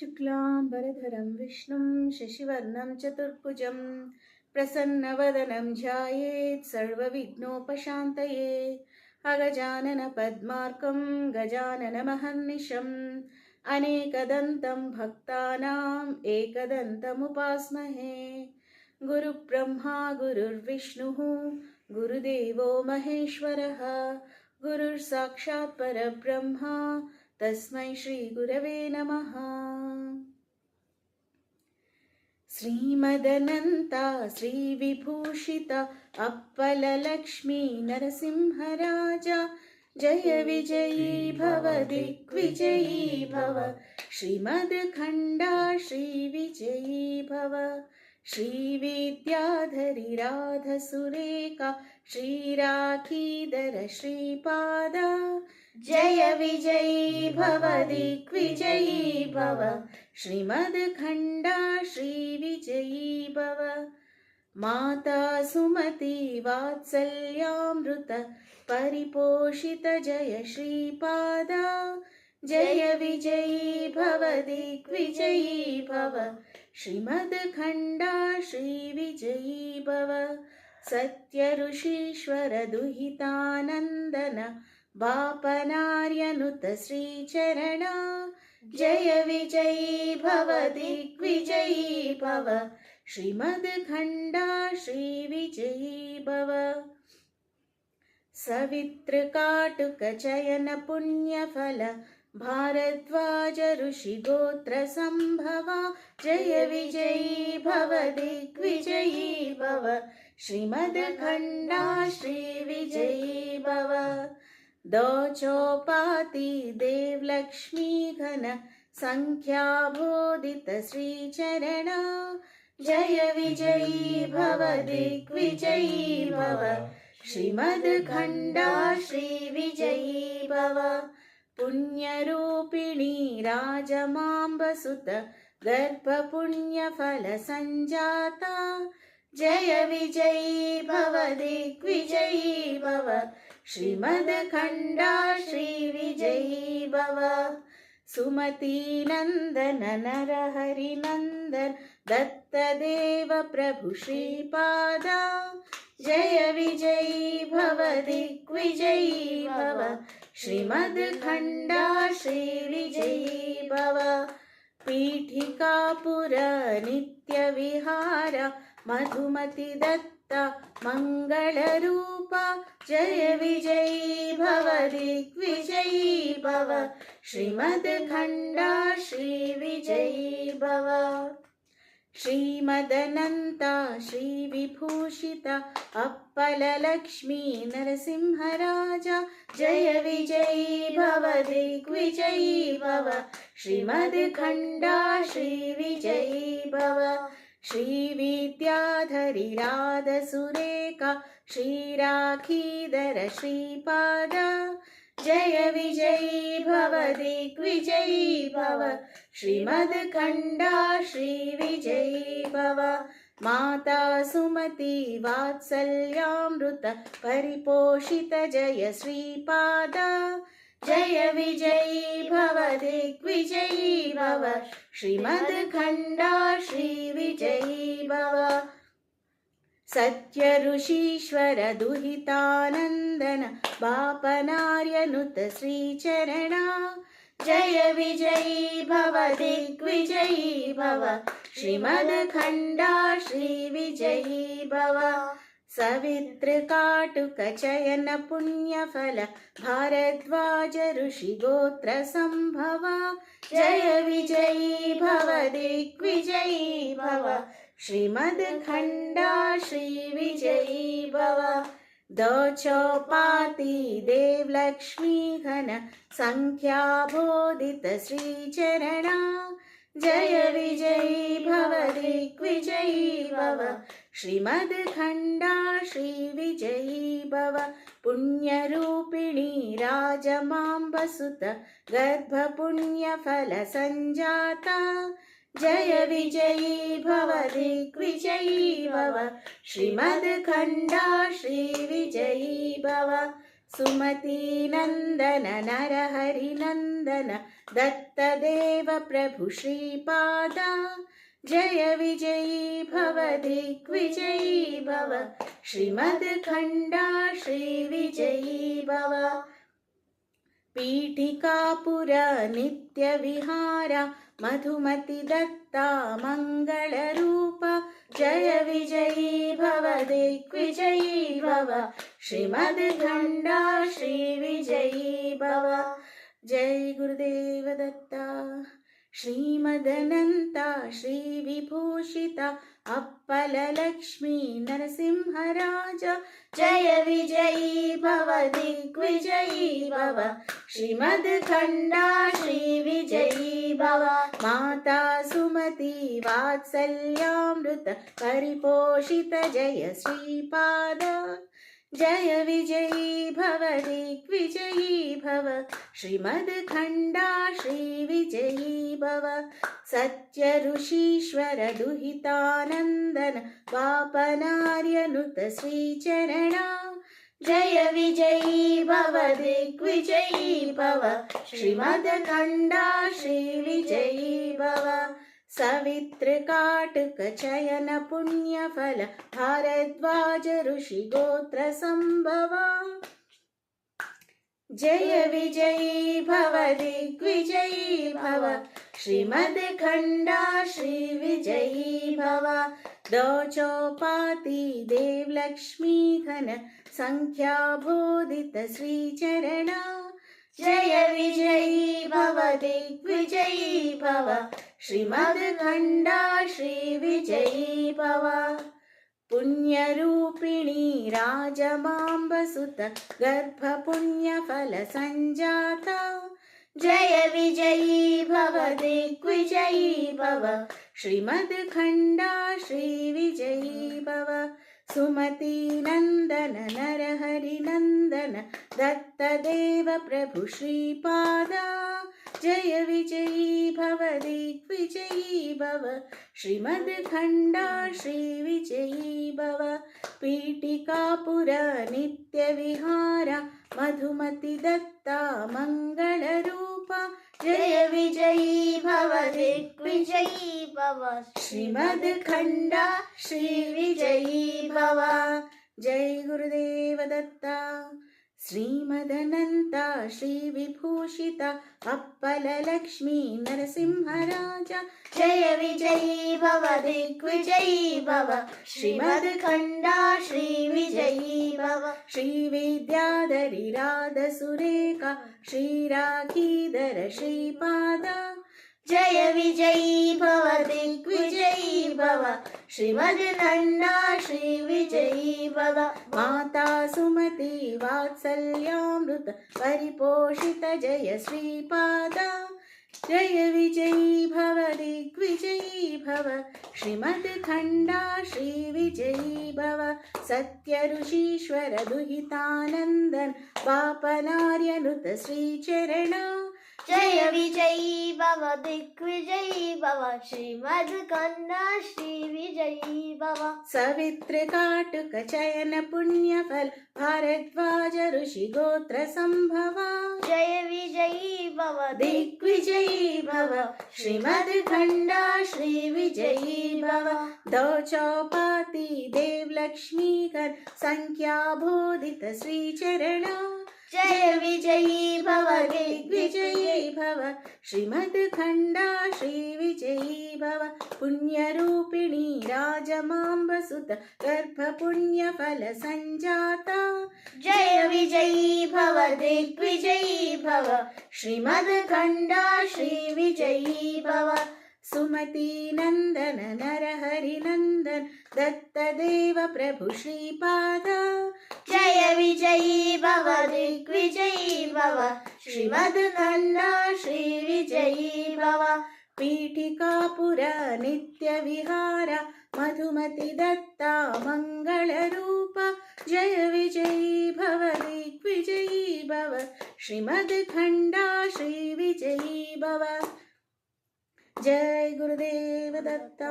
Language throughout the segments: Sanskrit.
शुक्लाम्बरधरं विष्णुं शशिवर्णं चतुर्भुजं प्रसन्नवदनं ध्यायेत् सर्वविघ्नोपशान्तये। अगजाननपद्मार्कं गजाननमहर्निशम् अनेकदन्तं भक्तानाम् एकदन्तमुपास्महे। गुरुब्रह्मा गुरुर्विष्णुः गुरुदेवो महेश्वरः गुरुर्साक्षात् परब्रह्मा तस्मै श्रीगुरवे नमः। श्रीमदनन्ता श्रीविभूषिता अप्पललक्ष्मी नरसिंहराजा जय विजयी भव दिग्विजयी भव। श्रीमद्खण्डा श्रीविजयी भव। श्रीविद्याधरी राधसुरेखा श्रीराखीधर श्रीपादा जय विजयी भव दिग्विजयी भव। श्रीमद्खण्डा श्रीविजयी भव। माता सुमति वात्सल्यामृत परिपोषित जय श्रीपादा जय विजयी भव दिग्विजयी भव। श्रीमद्खण्डा श्रीविजयी भव। सत्य ऋषीश्वर दुहितानन्दन बापनार्यनुत श्रीचरणा जय विजयी भव दिग्विजयी भव। श्रीमद्खण्डा श्रीविजयी भव। सवितृकाटुकचयन पुण्यफल भारद्वाज ऋषिगोत्र संभवा जय विजयी भव दिग्विजयी भव। श्रीमद्खण्डा श्रीविजयी भव। दोचोपाति देवलक्ष्मी घन संख्याबोधित श्रीचरणा जय विजयी भव दिग्विजयी भव। श्रीमद्खण्डा श्रीविजयी भव। पुण्यरूपिणी राजमाम्बसुत गर्भपुण्यफल संजाता जय विजयी भव दिग्विजयी भव। श्रीमद्खण्डा श्रीविजयी भव। सुमती नन्दन नरहरि नन्दन दत्तदेव प्रभु श्रीपादा जय विजयी भव दिग्विजयी भव। श्रीमद्खण्डा श्रीविजयी भव। पीठिकापुर नित्यविहार मधुमति दत्ता मङ्गलरूपा जय विजयी भव दिग्विजयी भव। श्रीमद्खण्डा श्रीविजयी भव। श्रीमदनन्ता श्रीविभूषिता अप्पललक्ष्मी नरसिंहराजा जय विजयी भव दिग्विजयी भव। श्रीमद्खण्डा श्रीविजयी भव। श्रीविद्याधरी राधसुरेखा श्रीराखीधर श्रीपादा जय विजयी भव दिग्विजयी भव। श्रीमद्खण्डा श्रीविजयी भव। माता सुमति वात्सल्यामृत परिपोषित जय श्रीपादा जय विजयी भव दिग्विजयी भव। श्रीमद्खण्डा श्रीविजयी भव। सत्य ऋषीश्वर दुहितानन्दन बापनार्यनुत श्रीचरणा जय विजयी भव दिग्विजयी भव। श्रीमद्खण्डा श्रीविजयी भव। सवितृकाटुकचयन पुण्यफल भारद्वाज ऋषिगोत्र संभवा जय विजयी भव दिग्विजयी भव। श्रीमद्खण्डा श्रीविजयी भव। दोचोपाति देवलक्ष्मी घन संख्याबोधित श्रीचरणा जय विजयी भव दिग्विजयी भव। श्रीमद्खण्डा श्रीविजयी भव। पुण्यरूपिणी राजमाम्बसुत गर्भपुण्यफल संजाता जय विजयी भव दिग्विजयी भव। श्रीमद्खण्डा श्रीविजयी भव। सुमती नन्दन नरहरि नन्दन दत्त दत्तदेव प्रभु श्रीपादा जय विजयी भव दिग्विजयी भव श्रीमद्खण्डा श्रीविजयी भव पीठिकापुर नित्यविहार मधुमति दत्ता मङ्गलरूप जय विजयी भव दिग्विजयी भव श्रीमद्खण्डा श्रीविजयी भव जय गुरुदेव दत्ता श्रीमदनन्ता श्रीविभूषिता अप्पललक्ष्मी नरसिंहराज जय विजयी भव दिग्विजयी भव श्रीमद्खण्डा श्रीविजयी भव माता सुमति वात्सल्यामृत परिपोषित जय श्रीपाद जय विजयी भव दिग्विजयी भव श्रीमद्खण्डा श्रीविजयी भव सत्य ऋषीश्वर दुहितानन्दन पापनार्यनुत श्रीचरणा जय विजयी भव दिग्विजयी भव श्रीमद्खण्डा श्रीविजयी भव सवितृकाटुक चयन पुण्यफल भारद्वाज ऋषि गोत्र संभवा जय विजयी भव दिग्विजयी भव श्रीमद्खण्डा श्रीविजयी भव दोचौपाती देवलक्ष्मी घन संख्याबोधित श्रीचरणा जय विजयी भव दिग्विजयी भव श्रीमद्खण्डा श्रीविजयी भव पुण्यरूपिणी राजमाम्बसुत गर्भपुण्यफल सञ्जाता जय विजयी भव दिग्विजयी भव श्रीमद्खण्डा श्रीविजयी भव सुमती नन्दन नरहरि नन्दन दत्तदेव प्रभु श्रीपादा जय विजयी भव दिग्विजयी भव श्रीमद्खण्डा श्रीविजयी भव पीठिकापुर नित्यविहार मधुमति दत्ता मङ्गलरूप जय विजयी भव दिग्विजयी भव श्रीमद्खण्डा श्रीविजयी भव जय गुरुदेव दत्ता श्रीमदनन्ता श्रीविभूषिता अप्पललक्ष्मी नरसिंहराज जय विजयी भव दिग्विजयी भव श्रीमद्खण्डा श्रीविजयी भव श्रीविद्याधरी राधसुरेखा श्रीराखीधर श्रीपादा जय विजयी भव दिग्विजयी भव श्रीमद्खण्डा श्रीविजयी भव माता सुमति वात्सल्यामृत परिपोषित जय श्रीपादा जय विजयी भव दिग्विजयी भव श्रीमद्खण्डा श्रीविजयी भव सत्य ऋषीश्वर दुहितानन्दन पापनार्यनुत श्रीचरणा जय विजयी भव दिग्विजयी भव श्रीमद्खण्डा श्रीविजयी भव सवितृकाटुक चयन पुण्यफल भारद्वाज ऋषि गोत्र संभवा जय विजयी भव दिग्विजयी भव श्रीमद्खण्डा श्रीविजयी भव दोचौपाती देवलक्ष्मी कर संख्याबोधित श्रीचरणा जय विजयी भव दिग्विजयी भव श्रीमद्खण्डा श्रीविजयी भव पुण्यरूपिणी राजमाम्बसुत गर्भपुण्यफल सञ्जाता जय विजयी भव दिग्विजयी भव श्रीमद्खण्डा श्रीविजयी भव सुमती नन्दन नरहरि नन्दन दत्तदेव प्रभु श्रीपादा जय विजयी भव दिग्विजयी भव श्रीमद्खण्डा श्रीविजयी भव पीठिकापुर नित्यविहार मधुमति दत्ता मङ्गलरूप जय विजयी भव दिग्विजयी भव श्रीमद्खण्डा श्रीविजयी भव जय गुरुदेव दत्ता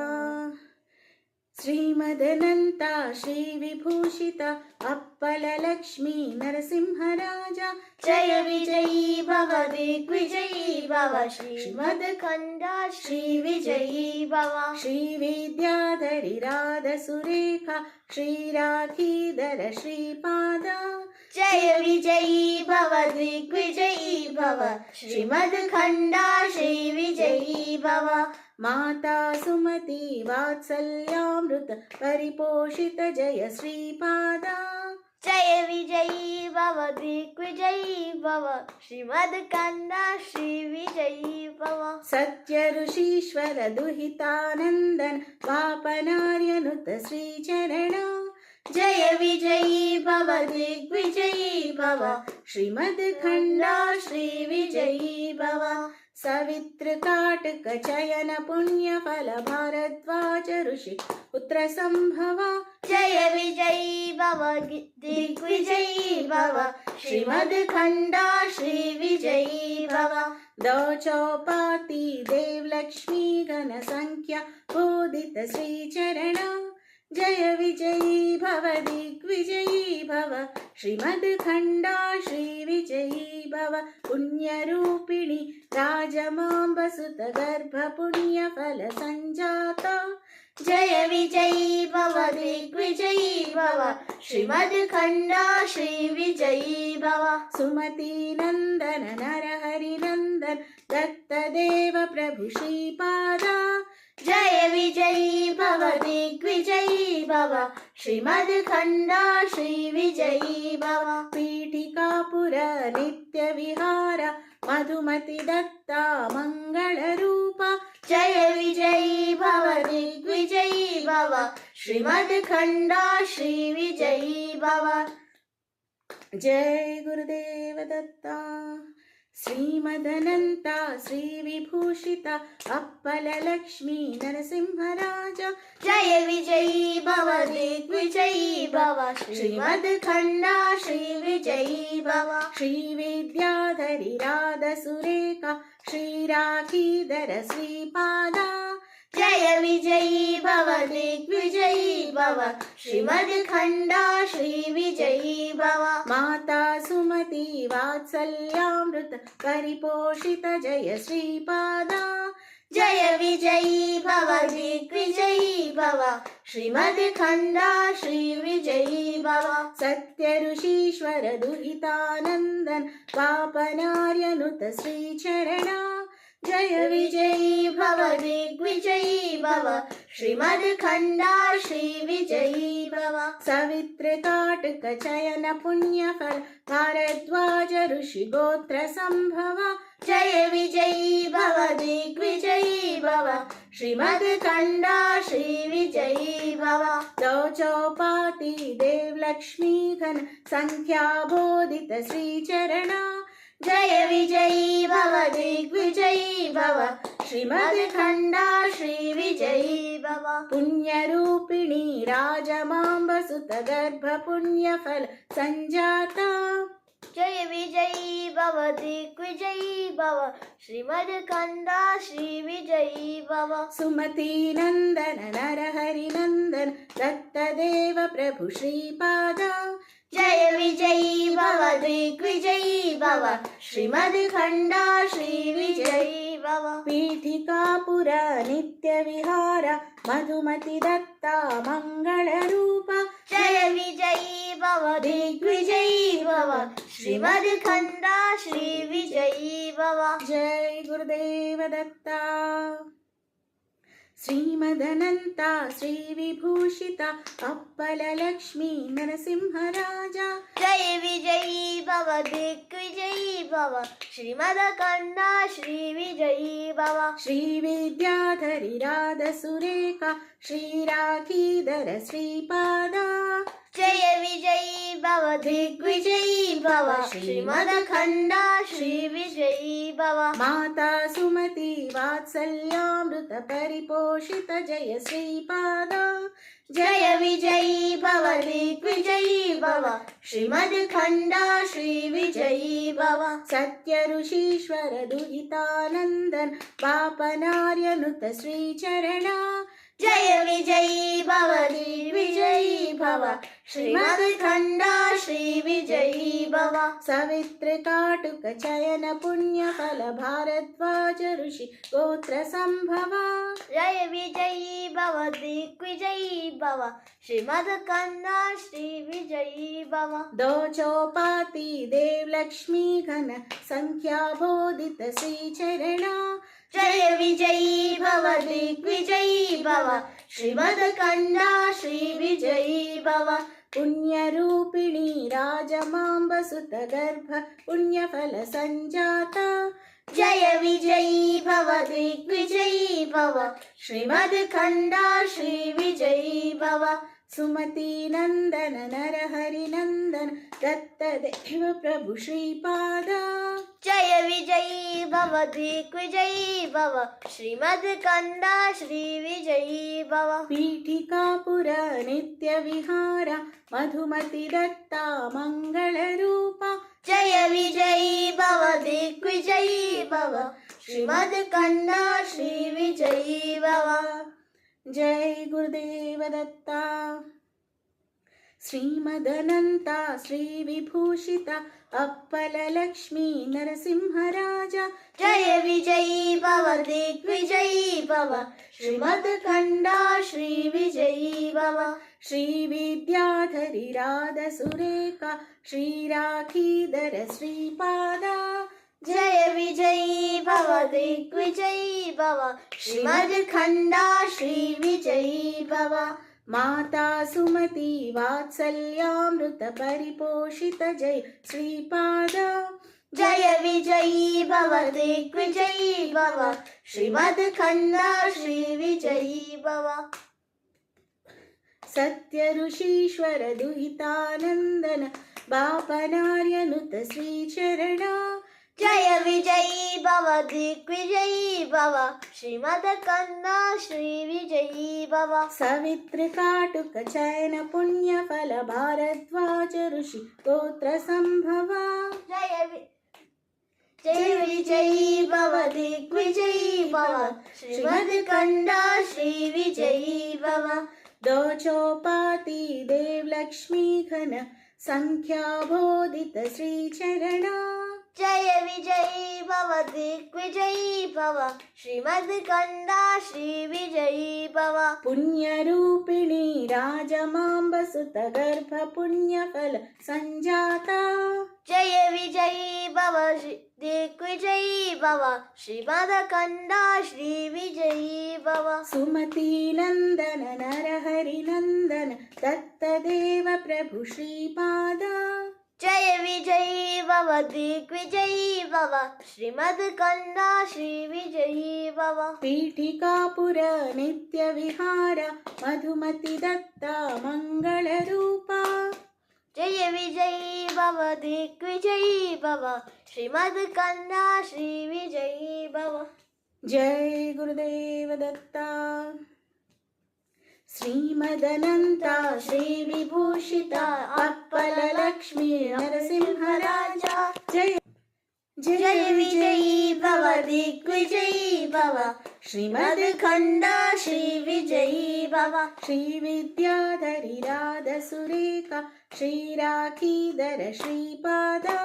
श्रीमदनन्ता श्रीविभूषिता अप्प अप्पललक्ष्मी नरसिंहराज जय विजयी भव दिग्विजयी भव श्रीमद्खण्डा श्री विजयी भव श्रीविद्याधरि राधसुरेखा श्रीराखीधर श्रीपादा जय विजयी भव दिग्विजयी भव श्रीमद्खण्डा श्री विजयी भव माता सुमति वात्सल्यामृत परिपोषित जय श्रीपादा जय विजयी भव दिग्विजयी भव श्रीमद्खण्डा श्री विजयी भव सत्य ऋषीश्वर दुहितानन्दन पापनार्यनुत श्रीचरण जय विजयी भव दिग्विजयी भव श्रीमद्खण्डा श्री विजयी भव सवितृकाटक चयन पुण्यफल भारद्वाज ऋषि पुत्र संभवा जय विजयी भव दिग्विजयी भव श्रीमद्खण्डा श्री विजयी भव दौचौपाती देवलक्ष्मी गण संख्या बोधित श्रीचरण जय विजयी भव दिग्विजयी भव श्रीमद्खण्डा श्री विजयी भव पुण्यरूपिणी राजमाम्बसुत गर्भ पुण्यफल संजाता जय विजयी भव दिग्विजयी भव श्रीमद्खण्डा श्री विजयी भव सुमति नंदन नरहरि नंदन दत्तदेव प्रभु श्रीपादा जय विजयी भव दिग्विजयी भव श्रीमद्खण्डा श्री विजयी भव पीठिकापुर नित्य विहार मधुमति दत्ता मंगल रूपा जय विजयी भव दिग्विजयी भव श्रीमद्खण्डा श्री विजयी भव जय गुरुदेव दत्ता श्रीमदनन्ता श्रीविभूषिता अप्पललक्ष्मी नरसिंहराज जय विजयी भव दिग्विजयी भव श्रीमद्खण्डा श्री विजयी भव श्रीविद्याधरि राधसुरेखा श्रीराखीधर श्रीपादा जय विजयी भव दिग्विजयी भव श्रीमद्खण्डा श्री विजयी भव माता सुमति वात्सल्यामृत परिपोषित जय श्रीपादा जय विजयी भव दिग्विजयी भव श्रीमद्खण्डा श्री विजयी भव सत्य ऋषीश्वर दुहितानन्दन पापनार्यनुत श्रीचरण जय विजयी भव दिग्विजयी भव श्रीमद्खण्डा श्री विजयी भव सवितृकाटक चयन पुण्यफल भारद्वाज ऋषि गोत्र संभव जय विजयी भव दिग्विजयी भव श्रीमद्खण्डा श्री विजयी भव दौचौपाती देवलक्ष्मी घन संख्या बोधित श्रीचरण जय विजयी भव दिग्विजयी भव श्रीमद्खण्डा श्री विजयी भव पुण्यरूपिणी राजमाम्बसुत गर्भ पुण्यफल संजाता जय विजयी भव दिग्विजयी भव श्रीमद्खण्डा श्री विजयी भव सुमति नंदन नरहरि नंदन दत्तदेव प्रभु श्रीपादा जय विजयी भव दिग्विजयी भव श्रीमद्खण्डा श्री विजयी भव पीठिकापुर नित्य विहार मधुमति दत्ता मंगल रूपा जय विजयी भव दिग्विजयी भव श्रीमद्खण्डा श्री विजयी भव जय गुरुदेव दत्ता श्रीमदनन्ता श्रीविभूषिता अप्पललक्ष्मी नरसिंहराज जय विजयी भव दिग्विजयी भव श्रीमद्खण्डा श्री विजयी भव श्रीविद्याधरि राधसुरेखा श्रीराखीधर श्रीपादा जय विजयी भव दिग्विजयी भव श्रीमद्खण्डा श्री विजयी भव माता सुमति वात्सल्यामृत परिपोषित जय श्रीपादा जय विजयी भव दिग्विजयी भव श्रीमद्खण्डा श्री विजयी भव सत्य ऋषीश्वर दुहितानन्दन पापनार्यनुत श्रीचरण जय विजयी भव दिग्विजयी भव श्रीमद्खण्डा श्रीविजयी भव सवितृकाटुकचयन पुण्यफल भारद्वाज ऋषि गोत्र संभवा जय विजयी भव दिग्विजयी भव श्रीमद्खण्डा श्रीविजयी भव दोचोपाति देव लक्ष्मी घन संख्या बोधित श्री चरणा जय विजयी भव दिग्विजयी भव श्रीमद्खण्डा श्रीविजयी भव पुण्यरूपिणी राजमाम्बसुत गर्भ पुण्यफल संजाता जय विजयी भव दिग्विजयी भव श्रीमद्खण्डा श्रीविजयी भव सुमति नंदन नरहरि नंदन दत्तदेव प्रभु श्रीपादा जय विजयी भव दिग्विजयी भव श्रीमद्खण्डा श्रीविजयी भव पीठिकापुर नित्य विहार मधुमति दत्ता मंगल रूपा जय विजयी भव दिग्विजयी भव श्रीमद्खण्डा श्रीविजयी भव जय गुरुदेव दत्ता श्रीमदनंता श्री विभूषिता अप्पल लक्ष्मी नरसिंहराजा जय विजयी भव दिग्विजयी भव श्रीमद्खण्डा श्रीविजयी भव श्री विद्याधरी राध सुरेखा श्री राखीधर श्रीपादा जय विजयी भव दिग्विजयी भव श्रीमद्खण्डा श्रीविजयी भव माता सुमति वात्सल्यामृत परिपोषित जय श्रीपादा जय विजयी भव दिग्विजयी भव श्रीमद्खण्डा श्रीविजयी भव सत्य ऋषीश्वर दुहितानंदन बापनार्यनुत श्री चरणा जय विजयी भव दिग्विजयी भव श्रीमद्खण्डा श्रीविजयी भव सवितृकाटुक चयन पुण्यफल भारद्वाज ऋषि गोत्र संभवा जय विजयी भव दिग्विजयी भव श्रीमद्खण्डा श्रीविजयी भव दोचोपाति देव लक्ष्मी घन संख्या बोधित श्री चरणा जय विजयी भव दिग्विजयी भव श्रीमद्खण्डा श्रीविजयी भव पुण्यरूपिणी राजमाम्बसुत गर्भ पुण्यफल संजाता जय विजयी भव दिग्विजयी भव श्रीमद्खण्डा श्रीविजयी भव सुमति नंदन नरहरि नंदन दत्तदेव प्रभु श्रीपादा जय विजयी भव दिग्विजयी भव श्रीमद्खण्डा श्रीविजयी भव पीठिकापुर नित्य विहार मधुमति दत्ता मंगल रूपा जय विजयी भव दिग्विजयी भव श्रीमद्खण्डा श्रीविजयी भव जय गुरुदेव दत्ता श्रीमदनंता श्री विभूषिता अप्पल लक्ष्मी नरसिंहराजा जय जय विजयी भव दिग्विजयी भव श्रीमद्खण्डा श्रीविजयी भव श्री विद्याधरी राध सुरेखा श्री राखीधर श्रीपादा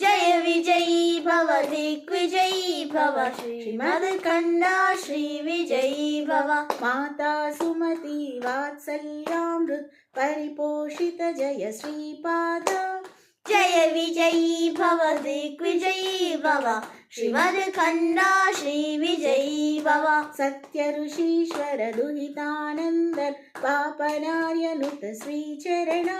जय विजयी भव दिग्विजयी भव श्रीमद्खण्डा श्रीविजयी भव माता सुमति वात्सल्यामृत परिपोषित जय श्रीपादा जय विजयी भव दिग्विजयी भव श्रीमद्खण्डा श्रीविजयी भव सत्य ऋषीश्वर दुहितानंदन पापनार्यनुत श्री चरणा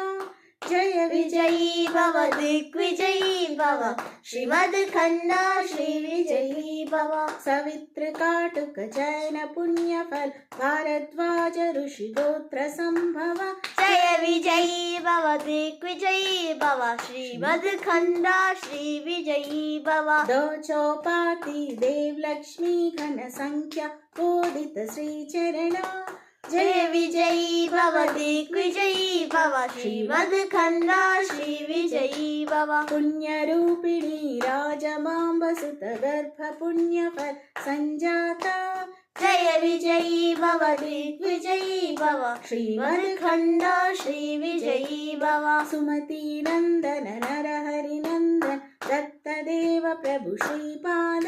जय विजयी भव दिग्विजयी भव श्रीमद्खण्डा श्रीविजयी भव सवितृकाटुक चयन पुण्यफल भारद्वाज ऋषि गोत्र संभवा जय विजयी भव दिग्विजयी भव श्रीमद्खण्डा श्रीविजयी भव दोचोपाति देव लक्ष्मी घन संख्या बोधित श्री चरणा जय विजयी भव दिग्विजयी भव श्रीमद्खण्डा श्रीविजयी भव पुण्यरूपिणी राजमाम्बसुत गर्भ पुण्यफल संजाता जय विजयी भव भव दिग्विजयी भव श्रीमद्खण्ड श्रीविजयी भव सुमती नंदन नरहरि नंदन दत्तदेव प्रभु श्रीपाद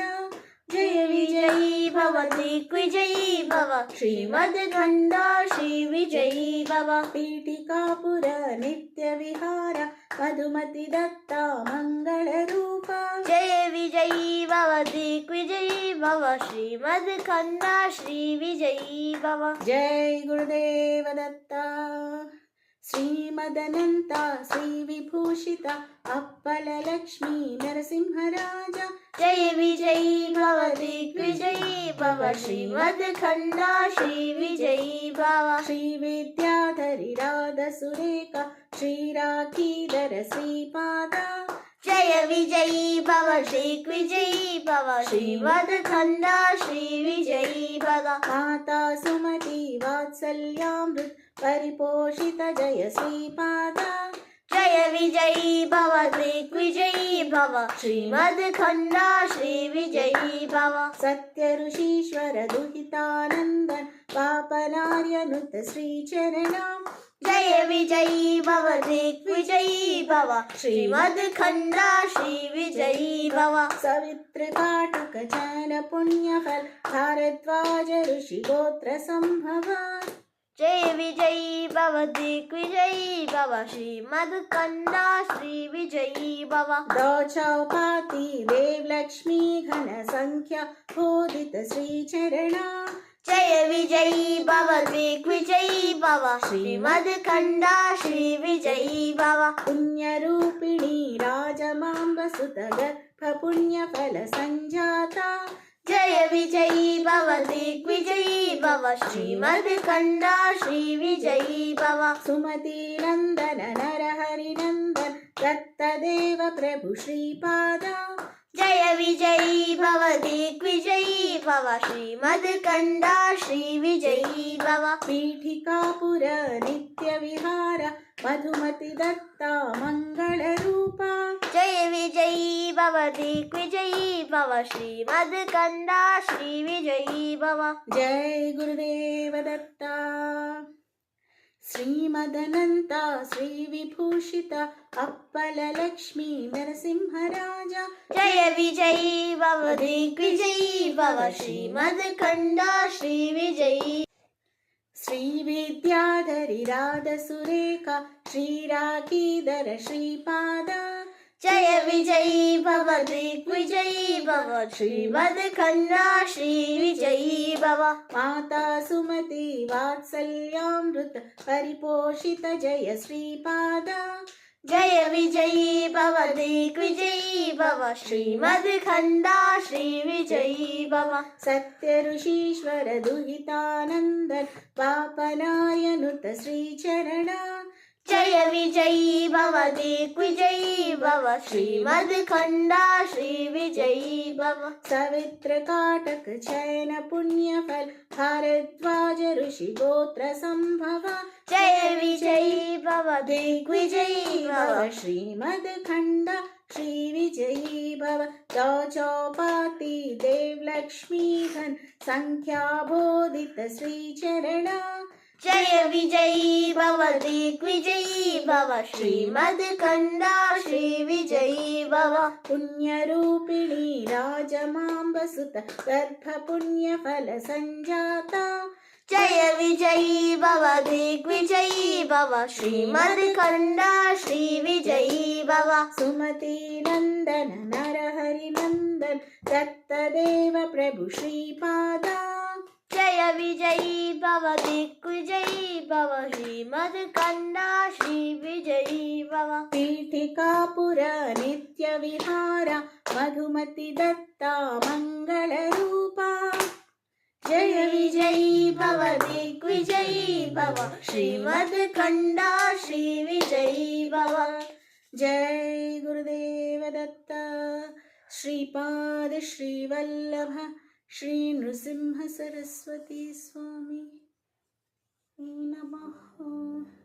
जय विजयी भव दिग्विजयी भव श्रीमद्खण्ड श्रीविजयी भव पीठिकापुर नित्य विहार मधुमति दत्ता मंगल रूप जय विजयी भव दिग्विजयी भव श्रीमद्खण्ड श्रीविजयी भव जय गुरुदेव दत्ता श्रीमदनंता श्री विभूषित अप्पल लक्ष्मी नरसिंहराज जय विजयी भव दिग्विजयी भव श्रीमद्खण्ड श्रीविजयी भव श्री विद्याधरी राध सुरेखा श्री राखीधर श्रीपाद जय विजयी भव दिग्विजयी भव श्रीमद्खण्ड श्रीविजयी भव माता सुमति वात्सल्यामृत परिपोषित जय श्रीपाद जय विजयी भव दिग्विजयी भव श्रीमद्खण्ड श्रीविजयी भव सत्य ऋषीश्वर दुहितानंदन पापनार्यनुत श्रीचरणा जय विजयी भव दिग्विजयी भव श्रीमद्खण्ड श्रीविजयी भव सवित्र काटक जैन पुण्यफल भारद्वाज ऋषि गोत्र संभव जय विजयी भव दिग्विजयी भव श्रीमद्खण्ड श्रीविजयी भव दौचौपाति देव लक्ष्मी घन संख्या बोधित श्रीचरणा जय विजयी भव दिग्विजयी भव श्रीमद्खण्ड श्रीविजयी भव पुण्यरूपिणी राजमाम्ब सुत गर्भ पुण्यफल संजाता जय विजयी भव दिग्विजयी भव श्रीमद्खण्ड श्रीविजयी भव सुमती नंदन नरहरि नंदन दत्तदेव प्रभु श्रीपाद जय विजयी भव दिग्विजयी भव श्रीमद्खण्ड श्रीविजयी भव पीठिकापुर नित्य विहार मधुमति दत्ता मंगल रूपा जय विजयी भव दिग्विजयी भव श्रीमद्खण्ड श्रीविजयी भव जय गुरुदेव दत्ता श्रीमदनंता श्री विभूषित अप्पल लक्ष्मी नरसिंहराज जय विजयी भव दिग्विजयी भव श्रीमद्खण्ड श्रीविजयी श्री विद्याधरी राध सुरेखा श्री राखीधर श्रीपाद जय विजयी भव दिग्विजयी भव श्रीमद्खण्ड श्रीविजयी भव माता सुमति वात्सल्यामृत परिपोषित जय श्रीपाद जय विजयी भव दिग्विजयी भव श्रीमद्खण्ड श्रीविजयी भव सत्य ऋषीश्वर दुहितानंदन पापनार्यनुत श्रीचरणा जय विजयी भव दिग्विजयी भव श्रीमद्खण्ड श्रीविजयी भव सवित्र काटक जैन पुण्यफल भारद्वाज ऋषि गोत्र संभव जय विजयी भव दिग्विजयी भव श्रीमद्खण्ड श्रीविजयी भव दौचौपाति देव लक्ष्मी घन संख्या बोधित श्रीचरणा जय विजयी भव दिग्विजयी भव श्रीमद्खण्ड श्रीविजयी भव पुण्यरूपिणी राजमाम्ब सुत गर्भ पुण्यफल संजाता जय विजयी भव दिग्विजयी भव श्रीमद्खण्ड श्रीविजयी भव सुमती नंदन नरहरि नंदन दत्तदेव प्रभु श्रीपाद जय विजयी भव दिग्विजयी भव श्रीमद्खण्ड श्रीविजयी भव पीठिकापुर नित्य विहार मधुमति दत्ता मंगल रूपा जय विजयी भव दिग्विजयी भव श्रीमद्खण्ड श्रीविजयी भव जय गुरुदेव दत्ता श्रीपाद श्रीवल्लभ श्री नृसिंह सरस्वती स्वामी नमः।